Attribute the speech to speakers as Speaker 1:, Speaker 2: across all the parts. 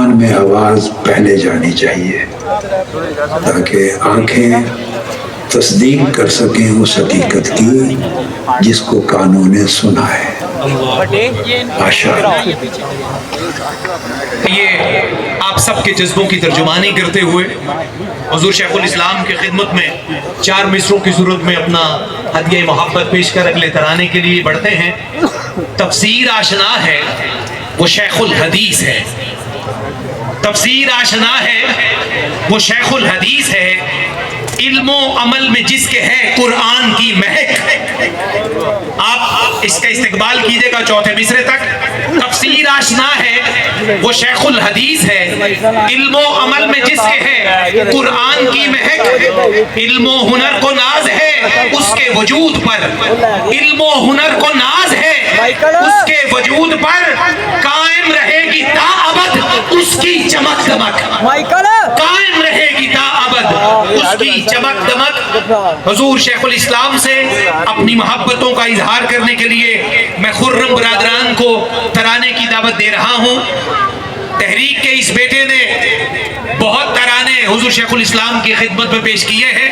Speaker 1: कान में आवाज़ पहले जानी चाहिए ताकि आंखें तस्दीक कर सकें उस हकीकत की जिसको कानों ने सुना है। माशाअल्लाह।
Speaker 2: ये आप सबके जज्बों की तर्जुमानी करते हुए हुजूर शेखुल इस्लाम की खिदमत में 4 मिसरों की सूरत में अपना हदिया मोहब्बत पेश कर अगले तराने के लिए बढ़ते हैं। तफसीर आशना है वो शेखुल हदीस है, तफसीर आशना है वो शेखुल हदीस है, इल्मो अमल में जिसके है कुरान की महक। आप इसका इस्तेकबाल कीजिएगा चौथे मिसरे तक। तफसीर आशना है वो शेखुल हदीस है, इल्मो अमल में जिसके है कुरान की महक। इल्मो हुनर को नाज है उसके वजूद पर, इल्मो हुनर को नाज है उसके वजूद पर, कायम रहेगी ताअबद उसकी चमक दमक, कायम रहेगी ताअबद उसकी चमक दमक। हुजूर शेखुल इस्लाम से अपनी मोहब्बतों का इजहार करने के लिए मैं खुर्रम बरादरान को तराने की दावत दे रहा हूँ। तहरीक के इस बेटे ने बहुत तराने हुजूर शेखुल इस्लाम की खिदमत में पेश किए हैं।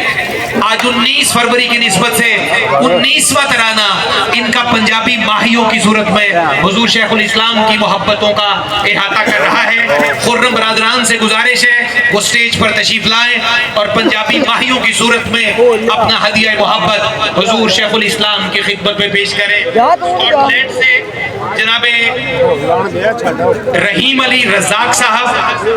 Speaker 2: आज 19 फरवरी की निस्बत से 19वां तराना इनका पंजाबी माहियों की सूरत में हुजूर शेखुल इस्लाम की मोहब्बतों का इहाता कर रहा है। खुर्रम बरादरान से गुजारिश है वो स्टेज पर तशरीफ लाएं और पंजाबी माहियों की सूरत में अपना हदिया मोहब्बत हुजूर शेखुल इस्लाम की खिदमत में पेश करें। स्कॉटलैंड से जनाबे रहीम अली रज़ाक साहब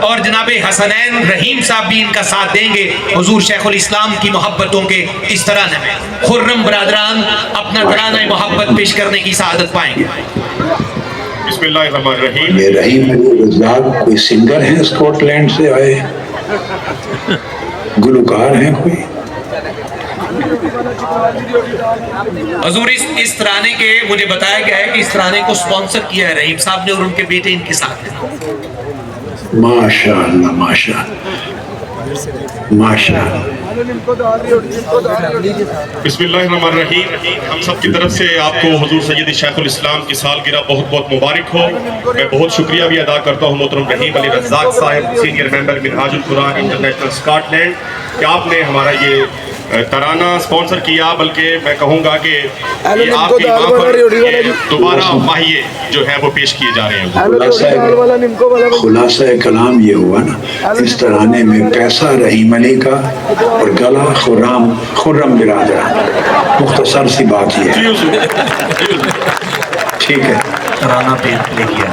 Speaker 2: और जनाबे हसनैन रहीम साहब भी इनका साथ देंगे हुजूर शेखुल इस्लाम की मोहब्बतों के इस तराने में। खुर्रम बरादरान अपना तराना मोहब्बत पेश करने की सआदत पाएंगे। बिस्मिल्लाहिर्रहमानिर्रहीम।
Speaker 1: ये रहीम अली रज़ाक कोई सिंगर हैं स्कॉटलैंड से आए, गुलकार हैं कोई?
Speaker 2: हजूर इस तराने के मुझे बताया गया है कि इस तराने को स्पॉन्सर किया है रहीम साहब ने और उनके बेटे इनके साथ हैं।
Speaker 1: माशाअल्लाह माशाअल्लाह माशाअल्लाह।
Speaker 3: बिस्मिल्लाहिर्रहमानिर्रहीम। हम सब की तरफ से आपको हुजूर सैयद शेखुल इस्लाम की सालगिरह बहुत बहुत मुबारक हो। मैं बहुत शुक्रिया भी अदा करता हूँ मोहतरम रहीम अली रज़ाक साहब, senior member Minhajul Quran international Scotland, कि आपने हमारा ये तराना स्पॉन्सर किया। बल्कि मैं कहूँगा कि ये आपकी वहाँ पर दोबारा माहिए जो है वो पेश किए जा रहे हैं।
Speaker 1: खुलासा कलाम ये हुआ ना इस तराने में, पैसा रहीम अली का और गला खुर्रम बिरादरान। मुख्तसर सी बात ये है, ठीक है।
Speaker 2: तराना पे किया।